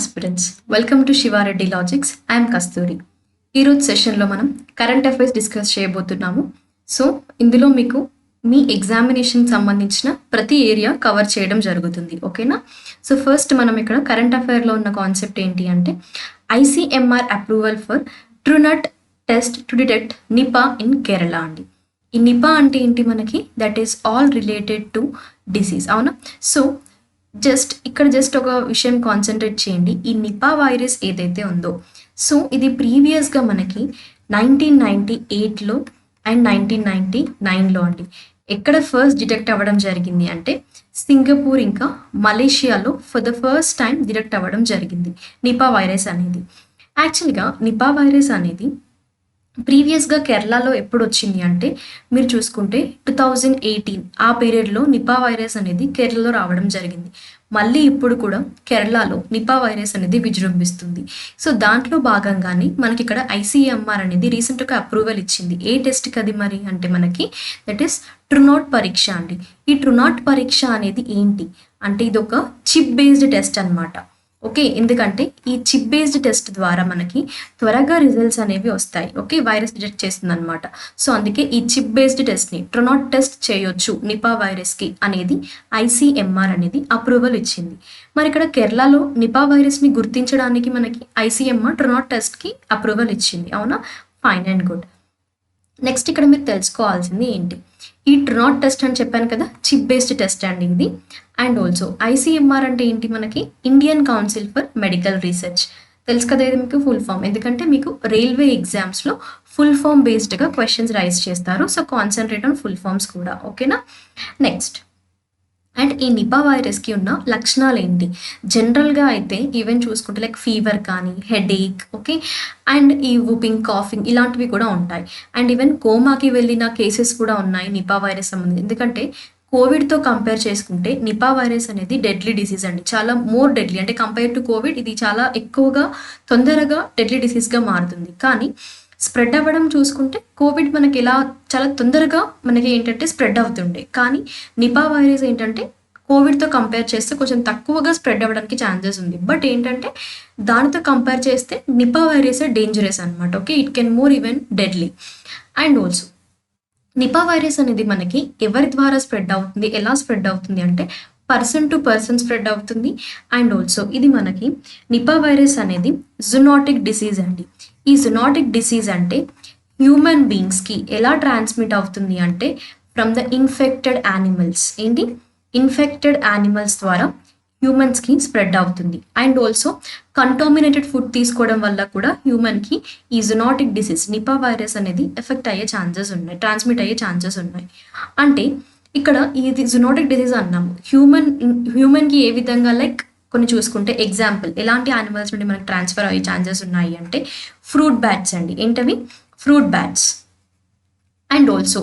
Aspirants welcome to Sivareddy logics. I'm కస్తూరి. ఈరోజు సెషన్లో మనం కరెంట్ అఫైర్స్ డిస్కస్ చేయబోతున్నాము. సో ఇందులో మీకు మీ ఎగ్జామినేషన్ సంబంధించిన ప్రతి ఏరియా కవర్ చేయడం జరుగుతుంది. ఓకేనా? సో ఫస్ట్ మనం ఇక్కడ కరెంట్ అఫైర్లో ఉన్న కాన్సెప్ట్ ఏంటి అంటే ICMR approval for Truenat test to detect Nipah in Kerala అండి. ఈ నిపా అంటే ఏంటి మనకి? That is all related to disease. అవునా? సో జస్ట్ ఒక విషయం కాన్సన్ట్రేట్ చేయండి. ఈ నిపా వైరస్ ఏదైతే ఉందో, సో ఇది ప్రీవియస్గా మనకి 1998లో అండ్ 1999లో అండి ఎక్కడ ఫస్ట్ డిటెక్ట్ అవ్వడం జరిగింది అంటే సింగపూర్ ఇంకా మలేషియాలో for the first time detect అవ్వడం జరిగింది నిపా వైరస్ అనేది. యాక్చువల్గా నిపా వైరస్ అనేది ప్రీవియస్గా కేరళలో ఎప్పుడు వచ్చింది అంటే మీరు చూసుకుంటే 2018 ఆ పీరియడ్లో నిపా వైరస్ అనేది కేరళలో రావడం జరిగింది. మళ్ళీ ఇప్పుడు కూడా కేరళలో నిపా వైరస్ అనేది విజృంభిస్తుంది. సో దాంట్లో భాగంగానే మనకి ఇక్కడ ఐసీఎంఆర్ అనేది రీసెంట్గా అప్రూవల్ ఇచ్చింది. ఏ టెస్ట్కి అది మరి అంటే మనకి దట్ ఈస్ ట్రూనాట్ పరీక్ష అండి. ఈ ట్రూనాట్ పరీక్ష అనేది ఏంటి అంటే ఇది ఒక చిప్ బేస్డ్ టెస్ట్ అనమాట. ఓకే, ఎందుకంటే ఈ చిప్ బేస్డ్ టెస్ట్ ద్వారా మనకి త్వరగా రిజల్ట్స్ అనేవి వస్తాయి. ఓకే, వైరస్ డిటెక్ట్ చేస్తుంది అనమాట. సో అందుకే ఈ చిప్ బేస్డ్ టెస్ట్ని ట్రూనాట్ టెస్ట్ చేయొచ్చు నిపా వైరస్కి అనేది ఐసీఎంఆర్ అనేది అప్రూవల్ ఇచ్చింది. మరి ఇక్కడ కేరళలో నిపా వైరస్ని గుర్తించడానికి మనకి ఐసీఎంఆర్ ట్రూనాట్ టెస్ట్కి అప్రూవల్ ఇచ్చింది. అవునా? Fine and good. నెక్స్ట్ ఇక్కడ మీరు తెలుసుకోవాల్సింది ఏంటి? ఈ ట్రూనాట్ టెస్ట్ అని చెప్పాను కదా, చిప్ బేస్డ్ టెస్ట్ అండి ఇది. అండ్ ఆల్సో ఐసీఎంఆర్ అంటే ఏంటి మనకి? Indian council for medical research. తెలుసు కదా ఇది మీకు ఫుల్ ఫామ్, ఎందుకంటే మీకు రైల్వే ఎగ్జామ్స్లో ఫుల్ ఫామ్ బేస్డ్గా క్వశ్చన్స్ రైజ్ చేస్తారు. So concentrate on full forms కూడా. ఓకేనా? నెక్స్ట్, అండ్ ఈ నిపా వైరస్కి ఉన్న లక్షణాలు ఏంటి? జనరల్గా అయితే ఈవెన్ చూసుకుంటే లైక్ ఫీవర్ కానీ, హెడేక్, ఓకే, అండ్ ఈ వూపింగ్, కాఫింగ్ ఇలాంటివి కూడా ఉంటాయి. అండ్ ఈవెన్ కోమాకి వెళ్ళిన కేసెస్ కూడా ఉన్నాయి నిపా వైరస్ సంబంధించి. ఎందుకంటే కోవిడ్తో కంపేర్ చేసుకుంటే నిపా వైరస్ అనేది డెడ్లీ డిసీజ్ అండి. చాలా మోర్ డెడ్లీ, అంటే కంపేర్ టు కోవిడ్ ఇది చాలా ఎక్కువగా తొందరగా డెడ్లీ డిసీజ్గా మారుతుంది. కానీ స్ప్రెడ్ అవ్వడం చూసుకుంటే కోవిడ్ మనకి ఎలా చాలా తొందరగా మనకి ఏంటంటే స్ప్రెడ్ అవుతుండే, కానీ నిపా వైరస్ ఏంటంటే కోవిడ్తో కంపేర్ చేస్తే కొంచెం తక్కువగా స్ప్రెడ్ అవ్వడానికి ఛాన్సెస్ ఉంది. బట్ ఏంటంటే దానితో కంపేర్ చేస్తే నిపా వైరస్ డేంజరస్ అనమాట. Okay, it can more even deadly. And also Nipah virus అనేది మనకి ఎవరి ద్వారా స్ప్రెడ్ అవుతుంది, ఎలా స్ప్రెడ్ అవుతుంది అంటే పర్సన్ టు పర్సన్ స్ప్రెడ్ అవుతుంది. అండ్ ఆల్సో ఇది మనకి నిపా వైరస్ అనేది జునాటిక్ డిసీజ్ అండి. ఈ జునాటిక్ డిసీజ్ అంటే హ్యూమన్ బీయింగ్స్కి ఎలా ట్రాన్స్మిట్ అవుతుంది అంటే ఫ్రమ్ ద ఇన్ఫెక్టెడ్ యానిమల్స్. ఏంటి? ఇన్ఫెక్టెడ్ యానిమల్స్ ద్వారా హ్యూమన్స్కి స్ప్రెడ్ అవుతుంది. అండ్ ఆల్సో కంటామినేటెడ్ ఫుడ్ తీసుకోవడం వల్ల కూడా హ్యూమన్కి ఈ జునాటిక్ డిసీజ్ నిపా వైరస్ అనేది ఎఫెక్ట్ అయ్యే ఛాన్సెస్ ఉన్నాయి, ట్రాన్స్మిట్ అయ్యే ఛాన్సెస్ ఉన్నాయి. అంటే ఇక్కడ ఇది జునాటిక్ డిసీజ్ అన్నాము. హ్యూమన్కి ఏ విధంగా లైక్ కొన్ని చూసుకుంటే ఎగ్జాంపుల్ ఎలాంటి యానిమల్స్ నుండి మనకి ట్రాన్స్ఫర్ అయ్యే ఛాన్సెస్ ఉన్నాయి అంటే ఫ్రూట్ బ్యాట్స్ అండి. ఏంటవి? Fruit bats. అండ్ ఆల్సో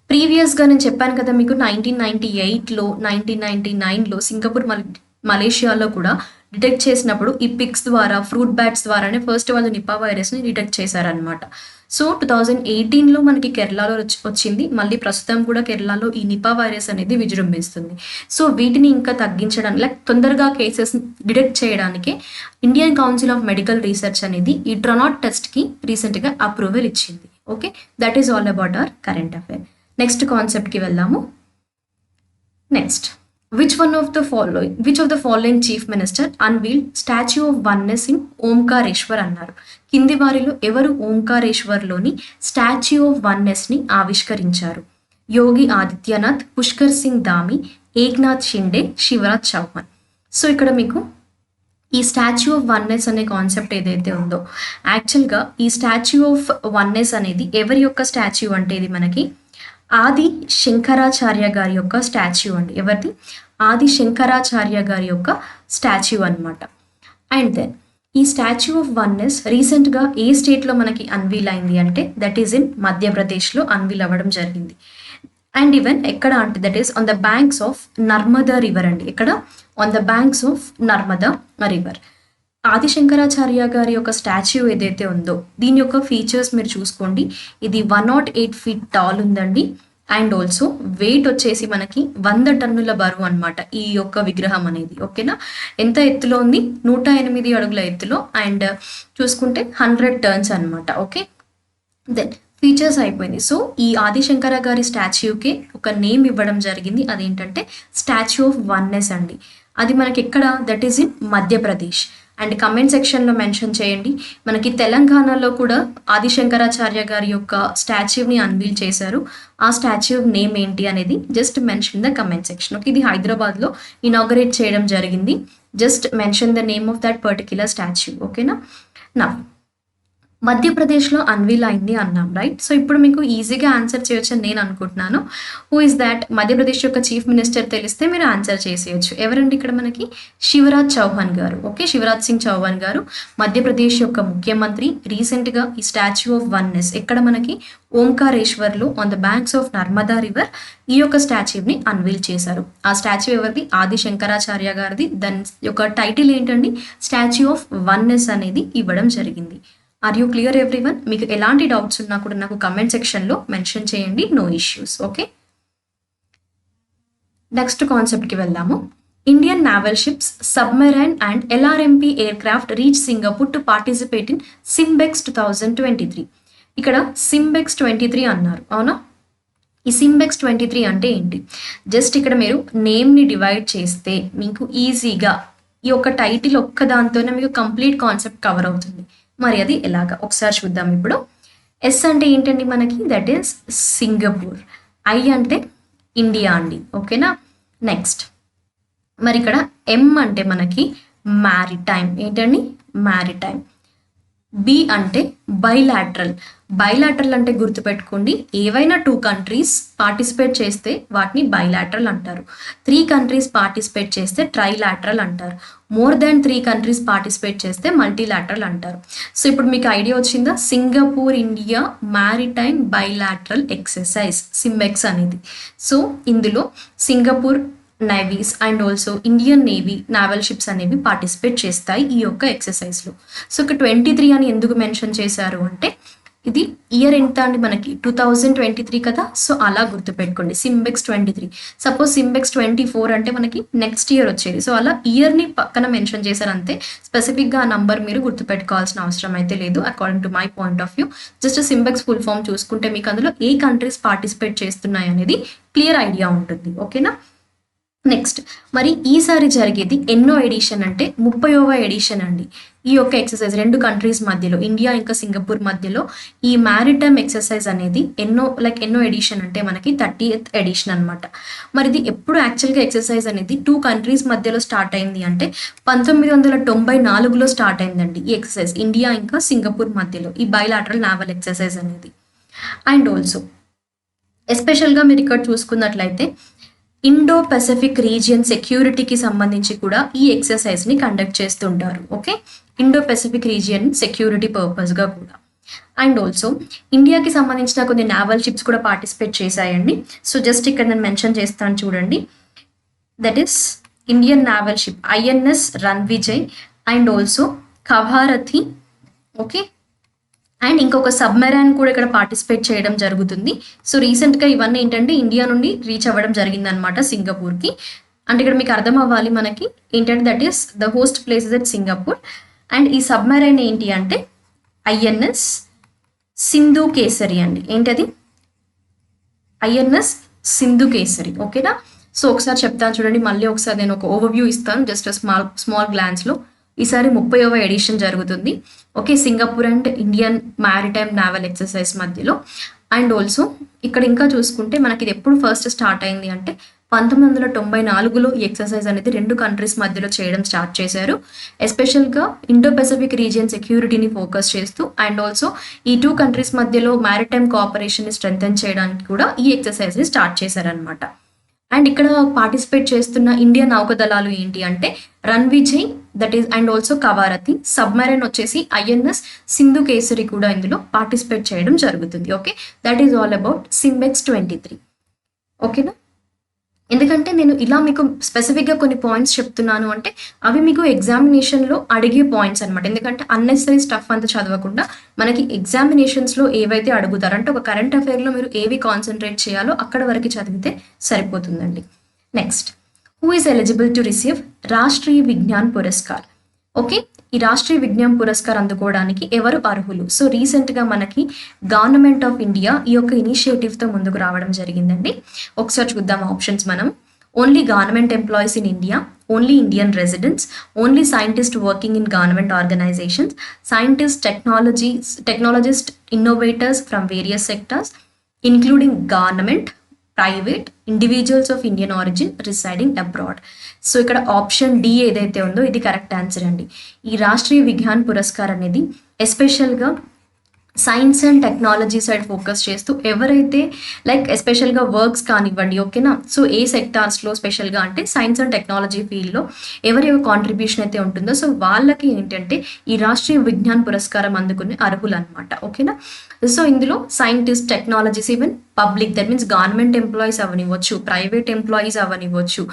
ప్రీవియస్గా నేను చెప్పాను కదా మీకు 1998లో 1999లో సింగపూర్ మలేషియాలో కూడా డిటెక్ట్ చేసినప్పుడు ఈ పిక్స్ ద్వారా, ఫ్రూట్ బ్యాట్స్ ద్వారానే ఫస్ట్ వాళ్ళు నిపా వైరస్ని డిటెక్ట్ చేశారనమాట. సో 2018లో మనకి కేరళలో వచ్చింది. మళ్ళీ ప్రస్తుతం కూడా కేరళలో ఈ నిపా వైరస్ అనేది విజృంభిస్తుంది. సో వీటిని ఇంకా తగ్గించడానికి లైక్ తొందరగా కేసెస్ డిటెక్ట్ చేయడానికి Indian Council of Medical Research అనేది ఈ ట్రూనాట్ టెస్ట్కి రీసెంట్గా అప్రూవల్ ఇచ్చింది. Okay, that is all about our current affair. Next కాన్సెప్ట్కి వెళ్దాము. Next, which of the following chief minister unveiled statue of oneness in Omkareshwar అన్నారు. కింది వారిలో ఎవరు ఓంకారేశ్వర్లోని స్టాచ్యూ ఆఫ్ వన్నెస్ని ఆవిష్కరించారు? యోగి ఆదిత్యనాథ్, పుష్కర్ సింగ్ ధామి, ఏక్నాథ్ షిండే, శివరాజ్ చౌహాన్. సో ఇక్కడ మీకు ఈ స్టాచ్యూ ఆఫ్ వన్నెస్ అనే కాన్సెప్ట్ ఏదైతే ఉందో, యాక్చువల్గా ఈ స్టాచ్యూ ఆఫ్ వన్నెస్ అనేది ఎవరి యొక్క స్టాచ్యూ అంటే ఇది మనకి ఆది శంకరాచార్య గారి యొక్క స్టాచ్యూ అండి. ఎవరిది? ఆది శంకరాచార్య గారి యొక్క స్టాచ్యూ అనమాట. అండ్ దెన్ ఈ స్టాచ్యూ ఆఫ్ వన్నెస్ రీసెంట్గా ఏ స్టేట్లో మనకి అన్వీల్ అయింది అంటే దట్ ఈస్ ఇన్ మధ్యప్రదేశ్లో అన్వీల్ అవ్వడం జరిగింది. అండ్ ఈవెన్ ఎక్కడ అంటే that is on the banks of Narmada river అండి. ఎక్కడ? On the banks of Narmada river. ఆది శంకరాచార్య గారి యొక్క స్టాచ్యూ ఏదైతే ఉందో దీని యొక్క ఫీచర్స్ మీరు చూసుకోండి. ఇది 108 feet టాల్ ఉందండి. అండ్ ఆల్సో వెయిట్ వచ్చేసి మనకి 100 టన్నుల బరువు అనమాట ఈ యొక్క విగ్రహం అనేది. ఓకేనా, ఎంత ఎత్తులో ఉంది? 108 అడుగుల ఎత్తులో. అండ్ చూసుకుంటే 100 టర్న్స్ అనమాట. ఓకే, దెన్ ఫీచర్స్ అయిపోయింది. సో ఈ ఆదిశంకర గారి స్టాచ్యూకి ఒక నేమ్ ఇవ్వడం జరిగింది, అదేంటంటే స్టాచ్యూ ఆఫ్ వన్నెస్ అండి. అది మనకి ఎక్కడ? That is in Madhya Pradesh. And comment సెక్షన్లో మెన్షన్ చేయండి. మనకి తెలంగాణలో కూడా ఆదిశంకరాచార్య గారి యొక్క స్టాచ్యూని అన్వీల్ చేశారు. ఆ స్టాచ్యూ నేమ్ ఏంటి అనేది just mention the comment section. Okay, ఇది హైదరాబాద్లో ఇనాగరేట్ చేయడం జరిగింది. Just mention the name of that particular statue. ఓకేనా, నా మధ్యప్రదేశ్లో అన్వీల్ అయింది అన్నాం, రైట్? సో ఇప్పుడు మీకు ఈజీగా ఆన్సర్ చేయొచ్చు అని నేను అనుకుంటున్నాను. Who is that? మధ్యప్రదేశ్ యొక్క చీఫ్ మినిస్టర్ తెలిస్తే మీరు ఆన్సర్ చేసేయచ్చు. ఎవరండి ఇక్కడ మనకి? శివరాజ్ చౌహాన్ గారు. ఓకే, శివరాజ్ సింగ్ చౌహాన్ గారు మధ్యప్రదేశ్ యొక్క ముఖ్యమంత్రి. రీసెంట్గా ఈ స్టాచ్యూ ఆఫ్ వన్నెస్ ఎక్కడ మనకి ఓంకారేశ్వర్లో on the banks of Narmada river ఈ యొక్క స్టాచ్యూని అన్వీల్ చేశారు. ఆ స్టాచ్యూ ఎవరిది? ఆది శంకరాచార్య గారిది. దాని యొక్క టైటిల్ ఏంటండి? స్టాచ్యూ ఆఫ్ వన్నెస్ అనేది ఇవ్వడం జరిగింది. Are you clear everyone? మీకు ఎలాంటి డౌట్స్ ఉన్నా కూడా నాకు కమెంట్ సెక్షన్లో మెన్షన్ చేయండి. No issues. ఓకే, నెక్స్ట్ కాన్సెప్ట్కి వెళ్దాము. Indian naval ships, submarine and LRMP aircraft reach Singapore to participate in SIMBEX 2023. ఇక్కడ సింబెక్స్ 23 అన్నారు, అవునా? ఈ సింబెక్స్ 23 అంటే ఏంటి? జస్ట్ ఇక్కడ మీరు నేమ్ని డివైడ్ చేస్తే మీకు ఈజీగా ఈ యొక్క టైటిల్ ఒక్క దాంతోనే మీకు కంప్లీట్ కాన్సెప్ట్ కవర్ అవుతుంది. మరి అది ఎలాగా ఒకసారి చూద్దాం. ఇప్పుడు ఎస్ అంటే ఏంటండి మనకి? That is Singapore. ఐ అంటే ఇండియా అండి. ఓకేనా, నెక్స్ట్ మరి ఇక్కడ ఎం అంటే మనకి మ్యారిటైమ్. ఏంటండి? మ్యారిటైమ్. బి అంటే బైలాటరల్. బైలాటరల్ అంటే గుర్తుపెట్టుకోండి, ఏవైనా 2 కంట్రీస్ పార్టిసిపేట్ చేస్తే వాటిని బైలాటరల్ అంటారు. 3 కంట్రీస్ పార్టిసిపేట్ చేస్తే ట్రైలాటరల్ అంటారు. మోర్ దాన్ 3 కంట్రీస్ పార్టిసిపేట్ చేస్తే మల్టీలాటరల్ అంటారు. సో ఇప్పుడు మీకు ఐడియా వచ్చిందా? Singapore India maritime bilateral exercise SIMBEX అనేది. సో ఇందులో Singapore navies and also Indian navy naval ships అనేవి పార్టిసిపేట్ చేస్తాయి ఈ యొక్క ఎక్సర్సైజ్లో. సో ఇక్కడ 23 అని ఎందుకు మెన్షన్ చేశారు అంటే ఇది ఇయర్ ఎంత అండి మనకి? 2023 కదా. సో అలా గుర్తుపెట్టుకోండి సింబెక్స్ 23. సపోజ్ సింబెక్స్ 24 అంటే మనకి నెక్స్ట్ ఇయర్ వచ్చేది. సో అలా ఇయర్ని పక్కన మెన్షన్ చేశారు అంతే. స్పెసిఫిక్గా ఆ నంబర్ మీరు గుర్తుపెట్టుకోవాల్సిన అవసరం అయితే లేదు according to my point of view. Just SIMBEX full form చూసుకుంటే మీకు అందులో ఏ కంట్రీస్ పార్టిసిపేట్ చేస్తున్నాయి అనేది క్లియర్ ఐడియా ఉంటుంది. ఓకేనా, నెక్స్ట్ మరి ఈసారి జరిగేది ఎన్నో ఎడిషన్ అంటే 30వ ఎడిషన్ అండి. ఈ యొక్క ఎక్సర్సైజ్ 2 కంట్రీస్ మధ్యలో, ఇండియా ఇంకా సింగపూర్ మధ్యలో ఈ మ్యారిటైమ్ ఎక్సర్సైజ్ అనేది ఎన్నో ఎడిషన్ అంటే మనకి 30th ఎడిషన్ అనమాట. మరి ఇది ఎప్పుడు యాక్చువల్గా ఎక్సర్సైజ్ అనేది 2 కంట్రీస్ మధ్యలో స్టార్ట్ అయింది అంటే 1994లో స్టార్ట్ అయిందండి ఈ ఎక్సర్సైజ్ ఇండియా ఇంకా సింగపూర్ మధ్యలో ఈ బైలాటరల్ నావల్ ఎక్సర్సైజ్ అనేది. అండ్ ఆల్సో ఎస్పెషల్గా మీరు ఇక్కడ చూసుకున్నట్లయితే ఇండో పసిఫిక్ రీజియన్ సెక్యూరిటీకి సంబంధించి కూడా ఈ ఎక్సర్సైజ్ని కండక్ట్ చేస్తుంటారు. Okay, Indo Pacific region security పర్పస్గా కూడా. అండ్ ఆల్సో ఇండియాకి సంబంధించిన కొన్ని నావల్ షిప్స్ కూడా పార్టిసిపేట్ చేశాయండి. సో జస్ట్ ఇక్కడ నేను మెన్షన్ చేస్తాను చూడండి. That is Indian naval ship INS Ranvijay and also Kavaratti. Okay, and ఇంకొక సబ్మెరైన్ కూడా ఇక్కడ పార్టిసిపేట్ చేయడం జరుగుతుంది. సో రీసెంట్గా ఇవన్నీ ఏంటంటే ఇండియా నుండి రీచ్ అవ్వడం జరిగిందనమాట సింగపూర్కి. అంటే ఇక్కడ మీకు అర్థం అవ్వాలి మనకి ఏంటంటే that is the host place is at Singapore. And ఈ సబ్మెరైన్ ఏంటి అంటే INS సింధు కేసరి అండి. ఏంటది? INS సింధు కేసరి. ఓకేనా, సో ఒకసారి చెప్తాను చూడండి. మళ్ళీ ఒకసారి నేను ఒక ఓవర్వ్యూ ఇస్తాను జస్ట్ స్మాల్ గ్లాన్స్లో. ఈసారి 30వ ఎడిషన్ జరుగుతుంది. Okay, Singapore and Indian maritime naval exercise మధ్యలో. అండ్ ఆల్సో ఇక్కడ ఇంకా చూసుకుంటే మనకి ఇది ఎప్పుడు ఫస్ట్ స్టార్ట్ అయింది అంటే 1994లో ఈ ఎక్సర్సైజ్ అనేది 2 కంట్రీస్ మధ్యలో చేయడం స్టార్ట్ చేశారు. ఎస్పెషల్గా ఇండో పసిఫిక్ రీజియన్ సెక్యూరిటీని ఫోకస్ చేస్తూ అండ్ ఆల్సో ఈ 2 కంట్రీస్ మధ్యలో మ్యారిటైమ్ కోఆపరేషన్ని స్ట్రెంథెన్ చేయడానికి కూడా ఈ ఎక్సర్సైజ్ని స్టార్ట్ చేశారనమాట. అండ్ ఇక్కడ పార్టిసిపేట్ చేస్తున్న ఇండియన్ నౌకదళాలు ఏంటి అంటే Ranvijay that is and also Kavaratti. Submarine వచ్చేసి INS సింధు కేసరి కూడా ఇందులో పార్టిసిపేట్ చేయడం జరుగుతుంది. Okay, that is all about SIMBEX 23. ఓకేనా, ఎందుకంటే నేను ఇలా మీకు స్పెసిఫిక్‌గా కొన్ని పాయింట్స్ చెప్తున్నాను అంటే, అవి మీకు ఎగ్జామినేషన్‌లో అడిగే పాయింట్స్ అనమాట. ఎందుకంటే అన్నెసెసరీ స్టఫ్ అంతా చదవకుండా, మనకి ఎగ్జామినేషన్స్‌లో ఏవైతే అడుగుతారో, అంటే ఒక కరెంట్ అఫైర్‌లో మీరు ఏవి కాన్సంట్రేట్ చేయాలో అక్కడ వరకు చదివితే సరిపోతుందండి. Next, who is eligible to receive Rashtriya Vigyan Puraskar? Okay. ఈ రాష్ట్రీయ విజ్ఞాన్ పురస్కార్ అందుకోవడానికి ఎవరు అర్హులు? సో రీసెంట్‌గా మనకి గవర్నమెంట్ ఆఫ్ ఇండియా ఈ యొక్క ఇనిషియేటివ్‌తో ముందుకు రావడం జరిగిందండి. ఒకసారి చూద్దాం ఆప్షన్స్ మనం. Only government employees in India, only Indian residents, only scientist working in government organizations, scientist, technologist, innovators from various sectors, including government, private, individuals of Indian origin residing abroad. So ఇక్కడ option D ఏదైతే ఉందో ఇది correct answer అండి. ఈ రాష్ట్రీయ విజ్ఞాన్ పురస్కార్ అనేది ఎస్పెషల్గా science and technology side focus చేస్తూ ఎవరైతే లైక్ ఎస్పెషల్గా వర్క్స్ కానివ్వండి, ఓకేనా. సో ఏ సెక్టార్స్లో స్పెషల్గా అంటే సైన్స్ అండ్ టెక్నాలజీ ఫీల్డ్లో ఎవరి కాంట్రిబ్యూషన్ అయితే ఉంటుందో సో వాళ్ళకి ఏంటంటే ఈ రాష్ట్రీయ విజ్ఞాన్ పురస్కారం అందుకునే అర్హులు అనమాట, ఓకేనా. సో ఇందులో scientist, technologies, even public, that means government employees అవనివ్వచ్చు, ప్రైవేట్ ఎంప్లాయీస్ అవనివ్వచ్చు,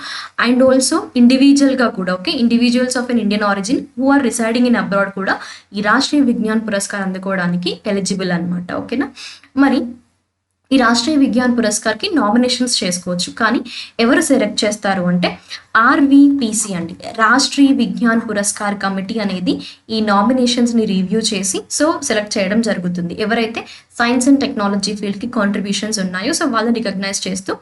అండ్ ఆల్సో ఇండివిజువల్గా కూడా, okay, individuals of an Indian origin who are residing in abroad కూడా ఈ రాష్ట్రీయ విజ్ఞాన్ పురస్కారం అందుకోవడానికి ఎలిజిబుల్ అనమాట, ఓకేనా. మరి ఈ రాష్ట్రీయ విజ్ఞాన్ పురస్కార్కి నామినేషన్స్ చేసుకోవచ్చు, కానీ ఎవరు సెలెక్ట్ చేస్తారు అంటే ఆర్వీపీసీ అండి, రాష్ట్రీయ విజ్ఞాన్ పురస్కార్ కమిటీ అనేది ఈ నామినేషన్స్ని రివ్యూ చేసి సో సెలెక్ట్ చేయడం జరుగుతుంది. ఎవరైతే సైన్స్ అండ్ టెక్నాలజీ ఫీల్డ్కి కాంట్రిబ్యూషన్స్ ఉన్నాయో సో వాళ్ళని రికగ్నైజ్ చేస్తూ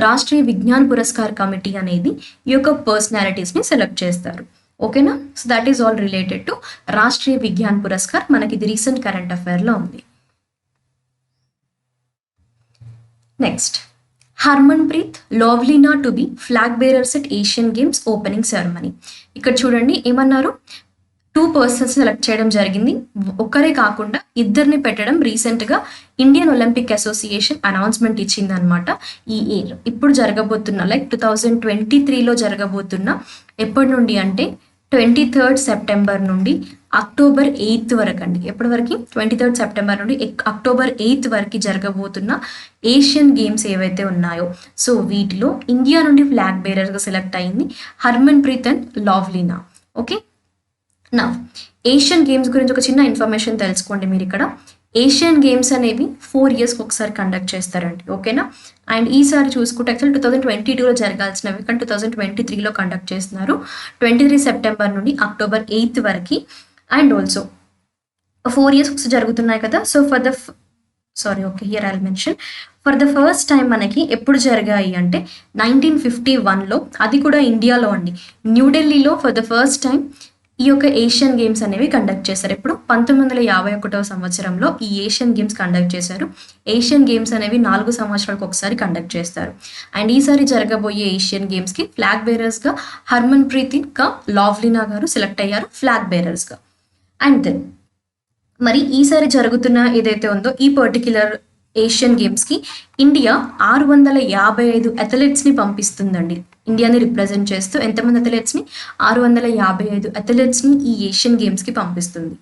రాష్ట్రీయ విజ్ఞాన్ పురస్కార్ కమిటీ అనేది ఈ యొక్క పర్సనాలిటీస్ని సెలెక్ట్ చేస్తారు, ఓకేనా. So that is all related to Rashtriya Vigyan Puraskar. మనకి ఇది రీసెంట్ కరెంట్ అఫైర్లో ఉంది. Next, Harmanpreet Lovlina to be flag bearers at Asian Games opening ceremony. ఇక్కడ చూడండి ఏమన్నారు, 2 పర్సన్స్ సెలెక్ట్ చేయడం జరిగింది. ఒక్కరే కాకుండా ఇద్దరిని పెట్టడం రీసెంట్గా ఇండియన్ ఒలింపిక్ అసోసియేషన్ అనౌన్స్మెంట్ ఇచ్చింది అనమాట. ఈ ఇయర్ ఇప్పుడు జరగబోతున్న లైక్ 2023లో జరగబోతున్న ఎప్పటి నుండి అంటే 23rd సెప్టెంబర్ నుండి అక్టోబర్ 8th వరకు అండి. ఎప్పటి వరకు? 23rd సెప్టెంబర్ నుండి అక్టోబర్ 8th వరకు జరగబోతున్న ఏషియన్ గేమ్స్ ఏవైతే ఉన్నాయో సో వీటిలో ఇండియా నుండి ఫ్లాగ్ బేరర్గా సెలెక్ట్ అయింది హర్మన్ప్రీత్ అండ్ లావ్లీనా, ఓకే. నా ఏషియన్ గేమ్స్ గురించి ఒక చిన్న ఇన్ఫర్మేషన్ తెలుసుకోండి మీరు ఇక్కడ. ఏషియన్ గేమ్స్ అనేవి 4 yearsకి ఒకసారి కండక్ట్ చేస్తారండి, ఓకేనా. అండ్ ఈసారి చూసుకుంటే యాక్చువల్ 2022లో జరగాల్సినవి కానీ 2023లో కండక్ట్ చేస్తున్నారు. 23 సెప్టెంబర్ నుండి అక్టోబర్ 8th వరకు. అండ్ ఆల్సో 4 years ఒకసారి జరుగుతున్నాయి కదా. So here I'll mention for the first time మనకి ఎప్పుడు జరిగాయి అంటే 1951లో, అది కూడా ఇండియాలో అండి, న్యూఢిల్లీలో ఫర్ ద ఫస్ట్ టైం ఈ యొక్క ఏషియన్ గేమ్స్ అనేవి కండక్ట్ చేశారు. ఇప్పుడు 1951వ సంవత్సరంలో ఈ ఏషియన్ గేమ్స్ కండక్ట్ చేశారు. ఏషియన్ గేమ్స్ అనేవి 4 సంవత్సరాలకు ఒకసారి కండక్ట్ చేస్తారు. అండ్ ఈసారి జరగబోయే ఏషియన్ గేమ్స్కి ఫ్లాగ్ బేరర్స్గా హర్మన్ప్రీత్ ఇంకా లావ్లీనా గారు సెలెక్ట్ అయ్యారు ఫ్లాగ్ బేరర్స్గా. అండ్ దెన్ మరి ఈసారి జరుగుతున్న ఏదైతే ఉందో ఈ పర్టిక్యులర్ ఏషియన్ గేమ్స్కి ఇండియా 655 అథ్లెట్స్ని పంపిస్తుందండి. ఇండియాని రిప్రజెంట్ చేస్తూ ఎంతమంది అథ్లెట్స్ని? 655 అథ్లెట్స్ని ఈ ఏషియన్ గేమ్స్కి పంపిస్తుంది.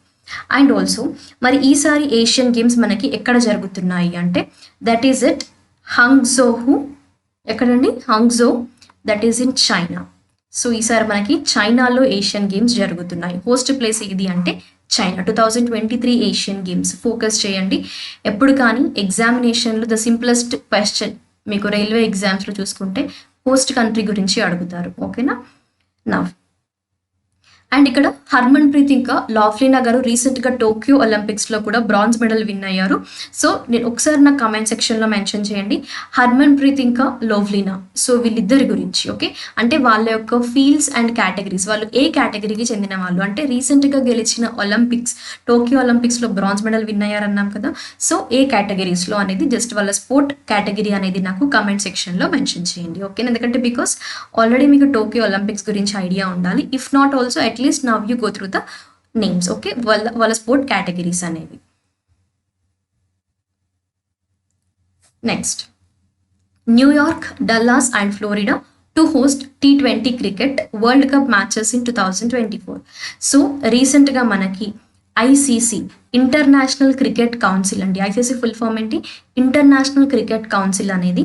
అండ్ ఆల్సో మరి ఈసారి ఏషియన్ గేమ్స్ మనకి ఎక్కడ జరుగుతున్నాయి అంటే దట్ ఈజ్ ఎట్ హంగ్జోహు. ఎక్కడండి? Hangzhou, that is in China. So ఈసారి మనకి చైనాలో ఏషియన్ గేమ్స్ జరుగుతున్నాయి. హోస్ట్ ప్లేస్ ఏది అంటే చైనా. 2023 ఏషియన్ గేమ్స్ ఫోకస్ చేయండి. ఎప్పుడు కానీ ఎగ్జామినేషన్లో ద సింప్లెస్ట్ క్వశ్చన్ మీకు రైల్వే ఎగ్జామ్స్లో చూసుకుంటే హోస్ట్ కంట్రీ గురించి అడుగుతారు, ఓకేనా. నా అండ్ ఇక్కడ హర్మన్ప్రీత్ ఇంకా లావ్లీనా గారు రీసెంట్గా టోక్యో ఒలింపిక్స్లో కూడా బ్రాంజ్ మెడల్ విన్ అయ్యారు. సో నేను ఒకసారి నా కమెంట్ సెక్షన్లో మెన్షన్ చేయండి హర్మన్ప్రీత్ ఇంకా లావ్లీనా. సో వీళ్ళిద్దరి గురించి, ఓకే. అంటే వాళ్ళ యొక్క ఫీల్డ్స్ అండ్ కేటగిరీస్, వాళ్ళు ఏ కేటగిరీకి చెందిన వాళ్ళు అంటే రీసెంట్గా గెలిచిన ఒలింపిక్స్, టోక్యో ఒలింపిక్స్లో బ్రాంజ్ మెడల్ విన్ అయ్యారన్నాం కదా. సో ఏ కేటగిరీస్లో అనేది జస్ట్ వాళ్ళ స్పోర్ట్ కేటగిరీ అనేది నాకు కమెంట్ సెక్షన్లో మెన్షన్ చేయండి, ఓకే. ఎందుకంటే బికాస్ ఆల్రెడీ మీకు టోక్యో ఒలింపిక్స్ గురించి ఐడియా ఉండాలి. If not also at least now you go through the names, okay, వాళ్ళ స్పోర్ట్ కేటగిరీస్ అనేవి. Next, New York, Dallas and Florida to host T20 cricket world cup matches in 2024. So రీసెంట్గా మనకి ICC, international Cricket council అండి. ICC full form ఏంటి? International Cricket council అనేది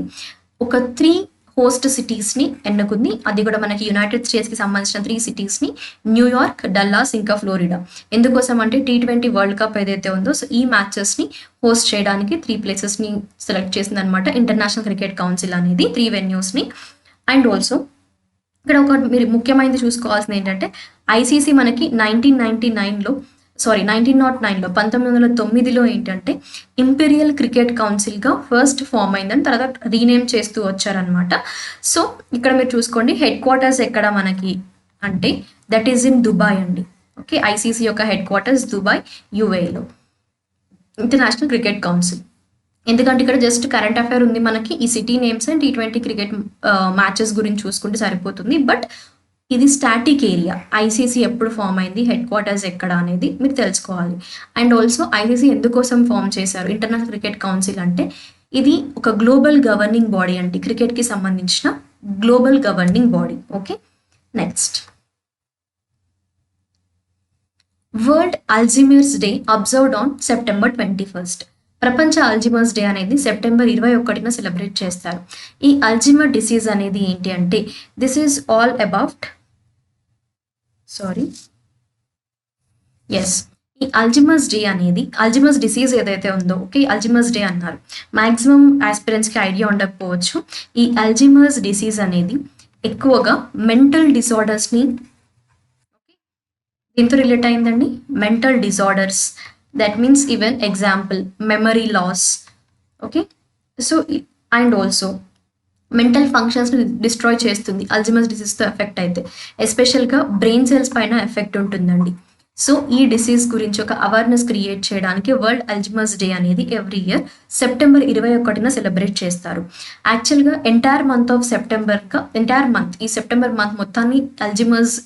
ఒక 3 host సిటీస్ని ఎన్నుకుంది. అది కూడా మనకి యునైటెడ్ స్టేట్స్కి సంబంధించిన 3 సిటీస్ని, న్యూయార్క్, డల్లాస్, ఇంకా ఫ్లోరిడా. ఎందుకోసం అంటే T20 వరల్డ్ కప్ ఏదైతే ఉందో సో ఈ మ్యాచెస్ని హోస్ట్ చేయడానికి 3 ప్లేసెస్ని సెలెక్ట్ చేసింది అనమాట ఇంటర్నేషనల్ క్రికెట్ కౌన్సిల్ అనేది, 3 వెన్యూస్ని. అండ్ ఆల్సో ఇక్కడ ఒక మీరు ముఖ్యమైనది చూసుకోవాల్సింది ఏంటంటే ఐసీసీ మనకి 1909లో 1909లో ఏంటంటే ఇంపీరియల్ క్రికెట్ కౌన్సిల్గా ఫస్ట్ ఫామ్ అయిందని తర్వాత రీనేమ్ చేస్తూ వచ్చారనమాట. సో ఇక్కడ మీరు చూసుకోండి హెడ్ క్వార్టర్స్ ఎక్కడ మనకి అంటే దట్ ఈస్ ఇన్ దుబాయ్ అండి. ఓకే, ఐసీసీ యొక్క హెడ్ క్వార్టర్స్ దుబాయ్, యుఏలో, ఇంటర్నేషనల్ క్రికెట్ కౌన్సిల్. ఎందుకంటే ఇక్కడ జస్ట్ కరెంట్ అఫైర్ ఉంది మనకి, ఈ city names and T20 cricket matches గురించి చూసుకుంటే సరిపోతుంది. బట్ ఇది స్టాటిక్ ఏరియా, ఐసీసీ ఎప్పుడు ఫామ్ అయింది, హెడ్ క్వార్టర్స్ ఎక్కడ అనేది మీరు తెలుసుకోవాలి. అండ్ ఆల్సో ఐసీసీ ఎందుకోసం ఫామ్ చేశారు ఇంటర్నేషనల్ క్రికెట్ కౌన్సిల్ అంటే ఇది ఒక గ్లోబల్ గవర్నింగ్ బాడీ అండి, క్రికెట్కి సంబంధించిన global governing body. Okay, next world Alzheimer's day observed on September 21. ప్రపంచ అల్జీమర్స్ డే అనేది సెప్టెంబర్ 21న సెలబ్రేట్ చేస్తారు. ఈ అల్జీమర్ డిసీజ్ అనేది ఏంటి అంటే దిస్ ఈజ్ ఆల్ అబౌట్ ఈ అల్జీమర్స్ డే అనేది అల్జీమర్స్ డిసీజ్ ఏదైతే ఉందో ఓకే అల్జీమర్స్ డే అన్నారు. మ్యాక్సిమం ఆస్పిరెంట్స్కి ఐడియా ఉండకపోవచ్చు. ఈ అల్జీమర్స్ డిసీజ్ అనేది ఎక్కువగా మెంటల్ డిసార్డర్స్ని దీంతో రిలేట్ అయిందండి, mental disorders. That means even example memory loss. Okay, so and also mental ఫంక్షన్స్ని డిస్ట్రాయ్ చేస్తుంది అల్జీమర్స్ డిసీజ్తో ఎఫెక్ట్ అయితే, ఎస్పెషల్గా బ్రెయిన్ సెల్స్ పైన ఎఫెక్ట్ ఉంటుందండి. సో ఈ డిసీజ్ గురించి ఒక అవేర్నెస్ క్రియేట్ చేయడానికి వరల్డ్ అల్జీమర్స్ డే అనేది ఎవ్రీ ఇయర్ సెప్టెంబర్ 21న సెలబ్రేట్ చేస్తారు. యాక్చువల్గా ఎంటైర్ మంత్ ఈ సెప్టెంబర్ మంత్ మొత్తాన్ని అల్జీమర్స్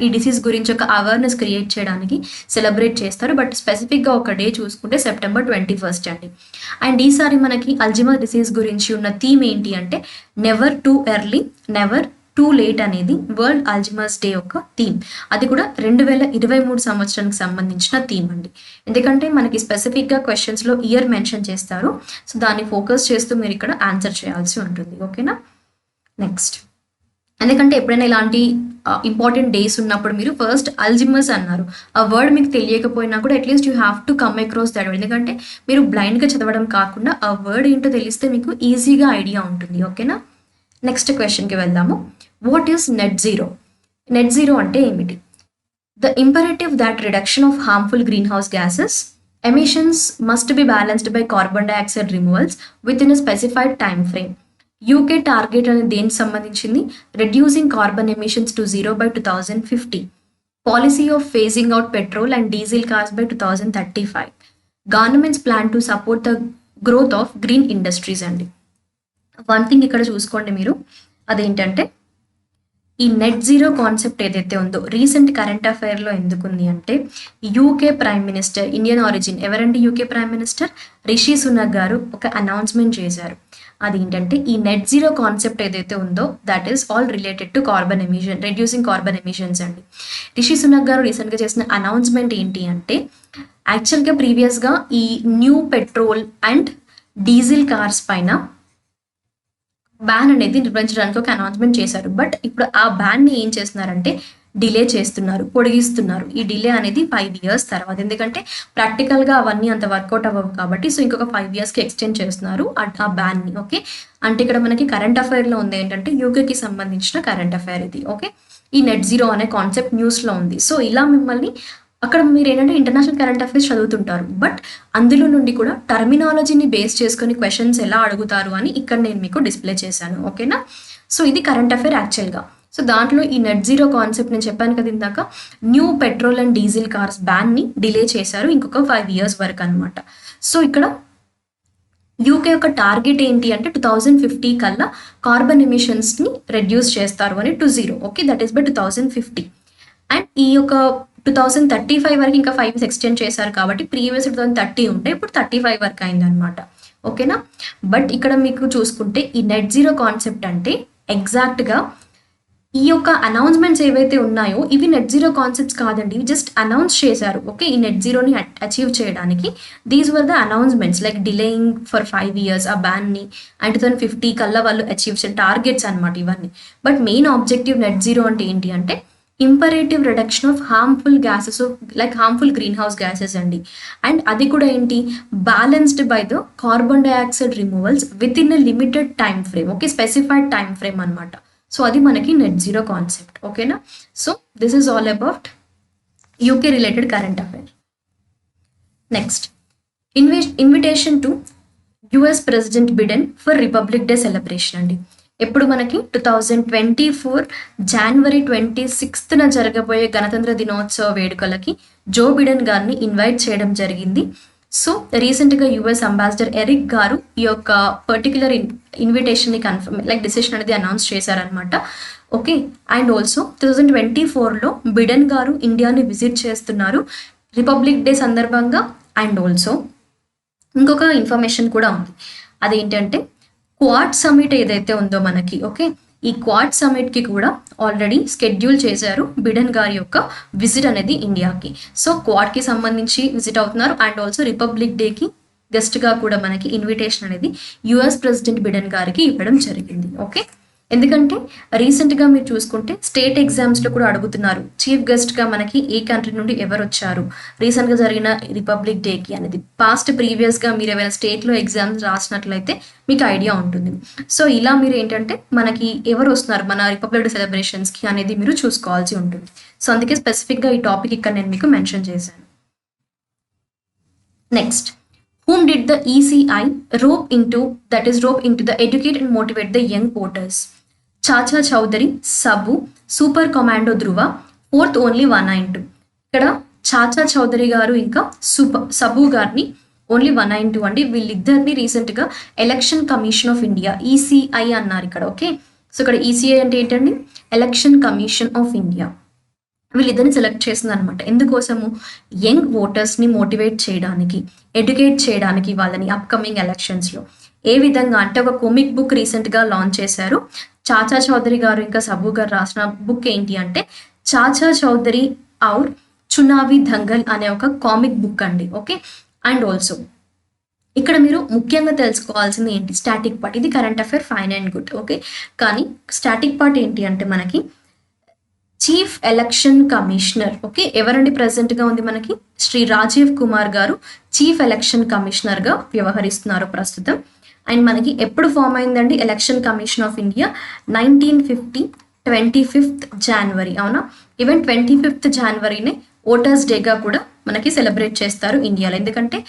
ఈ డిసీజ్ గురించి ఒక అవేర్నెస్ క్రియేట్ చేయడానికి సెలబ్రేట్ చేస్తారు. బట్ స్పెసిఫిక్గా ఒక డే చూసుకుంటే సెప్టెంబర్ 21 అండి. అండ్ ఈసారి మనకి అల్జీమర్ డిసీజ్ గురించి ఉన్న థీమ్ ఏంటి అంటే never too early never too late అనేది వరల్డ్ అల్జీమర్స్ డే యొక్క థీమ్. అది కూడా 2023 సంవత్సరానికి సంబంధించిన థీమ్ అండి. ఎందుకంటే మనకి స్పెసిఫిక్గా క్వశ్చన్స్లో ఇయర్ మెన్షన్ చేస్తారు. సో దాన్ని ఫోకస్ చేస్తూ మీరు ఇక్కడ ఆన్సర్ చేయాల్సి ఉంటుంది. ఓకేనా, నెక్స్ట్ ఎందుకంటే ఎప్పుడైనా ఇలాంటి ఇంపార్టెంట్ డేస్ ఉన్నప్పుడు మీరు ఫస్ట్ అల్జీమర్స్ అన్నారు, ఆ వర్డ్ మీకు తెలియకపోయినా కూడా at least you have to come across that. ఎందుకంటే మీరు బ్లైండ్గా చదవడం కాకుండా ఆ వర్డ్ ఏంటో తెలిస్తే మీకు ఈజీగా ఐడియా ఉంటుంది. ఓకేనా, నెక్స్ట్ క్వశ్చన్కి వెళ్దాము. What is net zero? Net zero అంటే ఏమిటి? The imperative that reduction of harmful green house gases emissions must be balanced by carbon dioxide removals with in a specified time frame. UK target అనేది దేనికి సంబంధించింది? Reducing carbon emissions to 0 by 2050. Policy of facing out petrol and diesel cars by 2035. Governments plan to support the growth of green industries అండి. One thing ఇక్కడ చూసుకోండి మీరు, అదేంటంటే ఈ net zero concept ఏదైతే ఉందో రీసెంట్ కరెంట్ అఫైర్లో ఎందుకుంది అంటే UK prime minister Indian origin ఎవరండి UK prime minister Rishi Sunak garu ఒక అనౌన్స్మెంట్ చేశారు. అదేంటంటే ఈ నెట్ జీరో కాన్సెప్ట్ ఏదైతే ఉందో that is all related to carbon emission, reducing carbon emissions అండి. రిషి సునక్ గారు రీసెంట్గా చేసిన అనౌన్స్మెంట్ ఏంటి అంటే యాక్చువల్గా ప్రీవియస్గా ఈ new petrol and diesel cars పైన బ్యాన్ అనేది నిర్వహించడానికి ఒక అనౌన్స్మెంట్ చేశారు. బట్ ఇప్పుడు ఆ బ్యాన్ని ఏం చేస్తున్నారంటే డిలే చేస్తున్నారు, పొడిగిస్తున్నారు. ఈ డిలే అనేది 5 years తర్వాత, ఎందుకంటే ప్రాక్టికల్గా అవన్నీ అంత వర్కౌట్ అవ్వవు కాబట్టి సో ఇంకొక 5 yearsకి ఎక్స్టెండ్ చేస్తున్నారు ఆ బ్యాన్ని. ఓకే, అంటే ఇక్కడ మనకి కరెంట్ అఫైర్లో ఉంది ఏంటంటే యూకేకి సంబంధించిన కరెంట్ అఫైర్ ఇది. ఓకే, ఈ నెట్ జీరో అనే కాన్సెప్ట్ న్యూస్లో ఉంది. సో ఇలా మిమ్మల్ని అక్కడ మీరు ఏంటంటే ఇంటర్నేషనల్ కరెంట్ అఫైర్స్ చదువుతుంటారు, బట్ అందులో నుండి కూడా టర్మినాలజీని బేస్ చేసుకొని క్వశ్చన్స్ ఎలా అడుగుతారు అని ఇక్కడ నేను మీకు డిస్ప్లే చేశాను. ఓకేనా, సో ఇది కరెంట్ అఫైర్ యాక్చువల్గా. సో దాంట్లో ఈ నెట్ జీరో కాన్సెప్ట్ నేను చెప్పాను కదా ఇందాక, new petrol and diesel cars బ్యాన్ని డిలే చేశారు ఇంకొక 5 years వరకు అనమాట. సో ఇక్కడ యూకే యొక్క టార్గెట్ ఏంటి అంటే 2050 కల్లా కార్బన్ ఎమిషన్స్ని రెడ్యూస్ చేస్తారు అని to 0. Okay, that is by 2050. And ఈ యొక్క 2035 వరకు ఇంకా 5 years ఎక్స్టెండ్ చేశారు కాబట్టి ప్రీవియస్ 2030 ఉంటే ఇప్పుడు 35 వరకు అయిందనమాట. ఓకేనా, బట్ ఇక్కడ మీకు చూసుకుంటే ఈ నెట్ జీరో కాన్సెప్ట్ అంటే ఎగ్జాక్ట్గా ఈ యొక్క అనౌన్స్మెంట్స్ ఏవైతే ఉన్నాయో ఇవి నెట్ జీరో కాన్సెప్ట్స్ కాదండి, ఇవి జస్ట్ అనౌన్స్ చేశారు. ఓకే, ఈ నెట్ జీరోని అచీవ్ చేయడానికి these were the announcements like delaying for 5 years ఆ బ్యాన్ని అండ్ 2050 కల్లా వాళ్ళు అచీవ్ చేసే టార్గెట్స్ అనమాట ఇవన్నీ. But main objective net zero అంటే ఏంటి అంటే imperative reduction of harmful gases like harmful green house gases అండి. అండ్ అది కూడా ఏంటి balanced by the carbon dioxide removals with in a limited time frame. Okay, specified time frame అనమాట. So అది మనకి నెట్ జీరో కాన్సెప్ట్. ఓకేనా, so this is all about UK related current affair. Next, invitation to US president Biden for republic day celebration అండి. ఎప్పుడు మనకి 2024 January 26న జరగబోయే గణతంత్ర దినోత్సవ వేడుకలకి జో బిడెన్ గారిని ఇన్వైట్ చేయడం జరిగింది. సో రీసెంట్గా యుఎస్ అంబాసిడర్ ఎరిక్ గారు ఈ యొక్క పర్టికులర్ ఇన్విటేషన్ని కన్ఫర్మ్ లైక్ డిసిషన్ అనేది అనౌన్స్ చేశారనమాట. ఓకే, అండ్ ఆల్సో 2024లో బిడెన్ గారు ఇండియాని విజిట్ చేస్తున్నారు రిపబ్లిక్ డే సందర్భంగా. అండ్ ఆల్సో ఇంకొక ఇన్ఫర్మేషన్ కూడా ఉంది, అదేంటంటే క్వాడ్ సమిట్ ఏదైతే ఉందో మనకి, ఓకే, ఈ క్వాడ్ సమిట్కి కూడా ఆల్రెడీ షెడ్యూల్ చేశారు బిడెన్ గారి యొక్క విజిట్ అనేది ఇండియాకి. సో క్వాడ్కి సంబంధించి విజిట్ అవుతున్నారు అండ్ ఆల్సో రిపబ్లిక్ డేకి గెస్ట్గా కూడా మనకి ఇన్విటేషన్ అనేది యుఎస్ ప్రెసిడెంట్ బిడెన్ గారికి ఇవ్వడం జరిగింది. ఓకే, ఎందుకంటే రీసెంట్గా మీరు చూసుకుంటే స్టేట్ ఎగ్జామ్స్లో కూడా అడుగుతున్నారు చీఫ్ గెస్ట్గా మనకి ఏ కంట్రీ నుండి ఎవరు వచ్చారు రీసెంట్గా జరిగిన రిపబ్లిక్ డేకి అనేది. ప్రీవియస్గా మీరు ఏమైనా స్టేట్లో ఎగ్జామ్స్ రాసినట్లయితే మీకు ఐడియా ఉంటుంది. సో ఇలా మీరు ఏంటంటే మనకి ఎవరు వస్తున్నారు మన రిపబ్లిక్ డే సెలబ్రేషన్స్కి అనేది మీరు చూసుకోవాల్సి ఉంటుంది. సో అందుకే స్పెసిఫిక్గా ఈ టాపిక్ ఇక్కడ నేను మీకు మెన్షన్ చేశాను. Next, whom did the ECI rope into the educate and motivate the young voters? Chacha Chaudhary, Sabu, super commando Dhruva, fourth only 192. ఇక్కడ చాచా చౌదరి గారు ఇంకా సబు గారిని ఓన్లీ 192 అండి. వీళ్ళిద్దరిని రీసెంట్గా election commission of India ECI అన్నారు ఇక్కడ. ఓకే, సో ఇక్కడ ఈసీఐ అంటే ఏంటండి ఎలక్షన్ కమిషన్ ఆఫ్ ఇండియా, వీళ్ళిద్దరిని సెలెక్ట్ చేసింది అనమాట. ఎందుకోసము యంగ్ ఓటర్స్ని మోటివేట్ చేయడానికి, ఎడ్యుకేట్ చేయడానికి వాళ్ళని అప్కమింగ్ ఎలక్షన్స్లో. ఏ విధంగా అంటే ఒక కామిక్ బుక్ రీసెంట్గా లాంచ్ చేశారు చాచా చౌదరి గారు ఇంకా సబు గారు రాసిన బుక్ ఏంటి అంటే చాచా చౌదరి ఔర్ చునావి దంగల్ అనే ఒక కామిక్ బుక్ అండి. ఓకే, అండ్ ఆల్సో ఇక్కడ మీరు ముఖ్యంగా తెలుసుకోవాల్సింది ఏంటి స్టాటిక్ పార్ట్. ఇది current affair fine and good. Okay, కానీ స్టాటిక్ పార్ట్ ఏంటి అంటే మనకి చీఫ్ ఎలక్షన్ కమిషనర్. ఓకే, ఎవరండి ప్రెసెంట్గా ఉంది మనకి శ్రీ రాజీవ్ కుమార్ గారు చీఫ్ ఎలక్షన్ కమిషనర్గా వ్యవహరిస్తున్నారు ప్రస్తుతం. అండ్ మనకి ఎప్పుడు ఫామ్ అయిందండి election commission of India 1950 25th January. అవునా, ఈవెన్ 25th Januaryనే ఓటర్స్ డేగా కూడా మనకి సెలబ్రేట్ చేస్తారు ఇండియాలో. ఎందుకంటే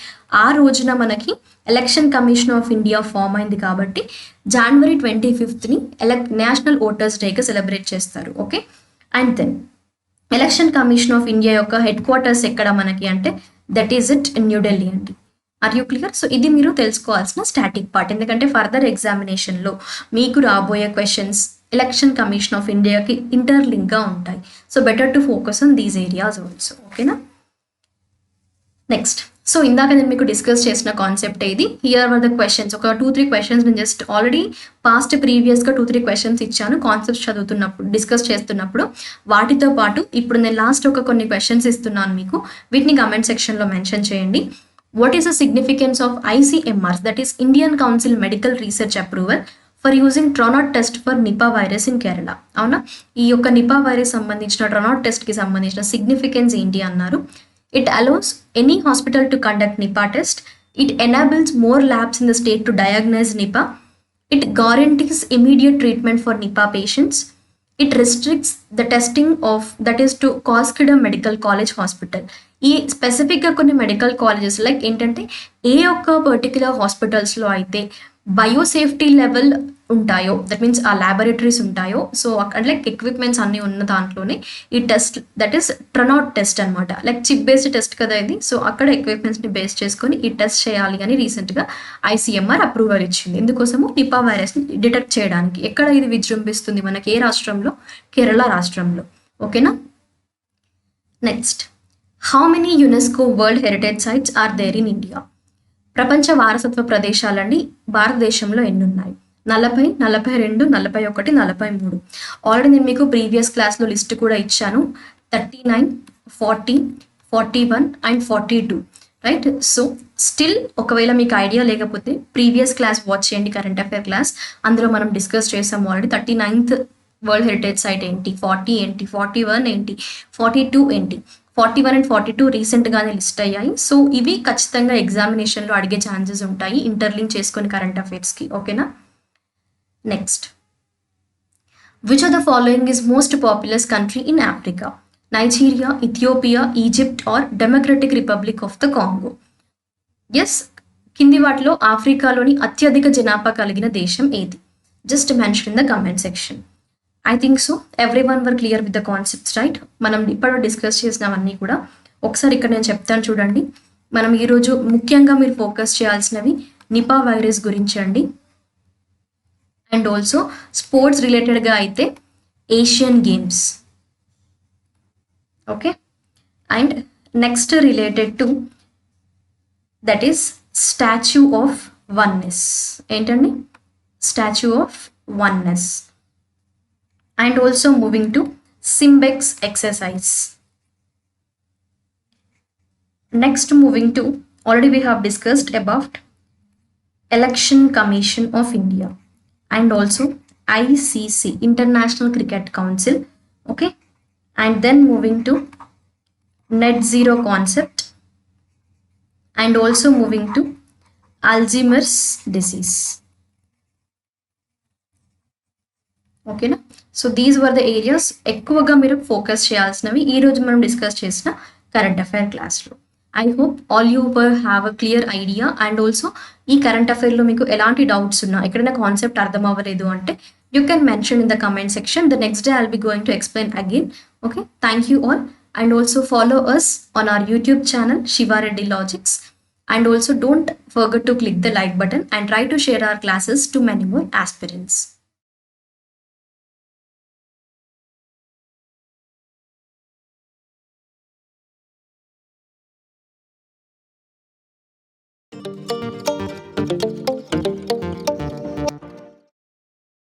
ఆ రోజున మనకి election commission of India form అయింది కాబట్టి January 25th నేషనల్ ఓటర్స్ డేగా సెలబ్రేట్ చేస్తారు. Okay, and then election commission of India యొక్క హెడ్ క్వార్టర్స్ ఎక్కడ మనకి అంటే దట్ ఈజ్ ఇట్ న్యూఢిల్లీ అండి. Are you clear? సో ఇది మీరు తెలుసుకోవాల్సిన స్టాటిక్ పార్ట్. ఎందుకంటే ఫర్దర్ ఎగ్జామినేషన్లో మీకు రాబోయే క్వశ్చన్స్ ఎలక్షన్ కమిషన్ ఆఫ్ ఇండియాకి ఇంటర్లింక్గా ఉంటాయి. So better to focus on these areas also. ఓకేనా, నెక్స్ట్, సో ఇందాక నేను మీకు డిస్కస్ చేసిన కాన్సెప్ట్ ఇది. హియర్ వర్ ద క్వశ్చన్స్, ఒక 2-3 క్వశ్చన్స్ నేను జస్ట్ ఆల్రెడీ ప్రీవియస్గా 2-3 క్వశ్చన్స్ ఇచ్చాను కాన్సెప్ట్స్ చదువుతున్నప్పుడు డిస్కస్ చేస్తున్నప్పుడు. వాటితో పాటు ఇప్పుడు నేను లాస్ట్ కొన్ని క్వశ్చన్స్ ఇస్తున్నాను మీకు, వీటిని కమెంట్ సెక్షన్లో మెన్షన్ చేయండి. What is the significance of ICMRs, that is Indian Council Medical Research approval for using Truenat test for Nipah virus in Kerala? అవునా, ఈ యొక్క నిపా వైరస్ సంబంధించిన ట్రోనాట్ టెస్ట్కి సంబంధించిన సిగ్నిఫికెన్స్ ఏంటి అన్నారు. It allows any hospital to conduct Nipah test. It enables more labs in the state to diagnose Nipah. It guarantees immediate treatment for Nipah patients. It restricts the testing of that is to Koskida Medical College Hospital. ఈ స్పెసిఫిక్గా కొన్ని medical colleges like ఏంటంటే ఏ ఒక్క particular హాస్పిటల్స్లో అయితే biosafety level ఉంటాయో, that means ఆ laboratories ఉంటాయో, సో అక్కడ లైక్ ఎక్విప్మెంట్స్ అన్నీ ఉన్న దాంట్లోనే ఈ టెస్ట్ దట్ ఈస్ ట్రోనాట్ టెస్ట్ అనమాట. లైక్ చిప్ బేస్డ్ టెస్ట్ కదా ఇది. సో అక్కడ ఎక్విప్మెంట్స్ని బేస్ చేసుకొని ఈ టెస్ట్ చేయాలి అని రీసెంట్గా ICMR అప్రూవల్ ఇచ్చింది. ఎందుకోసము నిపా వైరస్ని డిటెక్ట్ చేయడానికి. ఎక్కడ ఇది విజృంభిస్తుంది మనకి, ఏ రాష్ట్రంలో? కేరళ రాష్ట్రంలో. ఓకేనా, next, how many UNESCO world heritage sites are there in India? ప్రపంచ వారసత్వ ప్రదేశాలండి భారతదేశంలో ఎన్ని ఉన్నాయి? 40, 42, 41, 43. ఆల్రెడీ నేను మీకు ప్రీవియస్ క్లాస్లో లిస్ట్ కూడా ఇచ్చాను. 39, 40, 41 అండ్ 42, రైట్? సో స్టిల్ ఒకవేళ మీకు ఐడియా లేకపోతే ప్రీవియస్ క్లాస్ వాచ్ చేయండి, కరెంట్ అఫైర్ క్లాస్. అందులో మనం డిస్కస్ చేసాము already. 39th world heritage site ఏంటి, 40 ఏంటి, 41 ఏంటి, 42 ఏంటి. 41 అండ్ 42 రీసెంట్గానే లిస్ట్ అయ్యాయి. సో ఇవి ఖచ్చితంగా ఎగ్జామినేషన్లో అడిగే ఛాన్సెస్ ఉంటాయి, ఇంటర్లింక్ చేసుకొని కరెంట్ అఫైర్స్కి. ఓకేనా? Next, which of the following is most populous country in Africa? Nigeria, Ethiopia, Egypt or Democratic Republic of the Congo? Yes, కింది వాటిలో ఆఫ్రికాలోని అత్యధిక జనాభా కలిగిన దేశం ఏది? Just mention in the comment section. I think so everyone were clear with the concepts, right? మనం ఇప్పుడు డిస్కస్ చేసినవన్నీ కూడా ఒకసారి ఇక్కడ నేను చెప్తాను చూడండి. మనం ఈరోజు ముఖ్యంగా మీరు ఫోకస్ చేయాల్సినవి నిపా వైరస్ గురించి అండి. అండ్ ఆల్సో స్పోర్ట్స్ రిలేటెడ్గా అయితే Asian Games. Okay, and next related to that is statue of oneness. ఏంటండి? Statue of oneness. And also moving to SIMBEX exercise. Next moving to, already we have discussed about Election commission of India and also ICC, International Cricket Council. Okay, and then moving to net zero concept and also moving to Alzheimer's disease. ఓకేనా? So these were the areas ఎక్కువగా మీరు focus చేయాల్సినవి ఈరోజు మనం discuss చేసిన current affair క్లాస్లో. I hope all you were have a clear idea. And also ఈ current అఫైర్లో మీకు ఎలాంటి డౌట్స్ ఉన్నా, ఎక్కడైనా కాన్సెప్ట్ అర్థం అవ్వలేదు అంటే you can mention in the comment section. The next day I'll be going to explain again. Okay, thank you all. And also follow us on our YouTube channel Shiva Reddy Logics. And also don't forget to click the like button and try to share our classes to many more aspirants.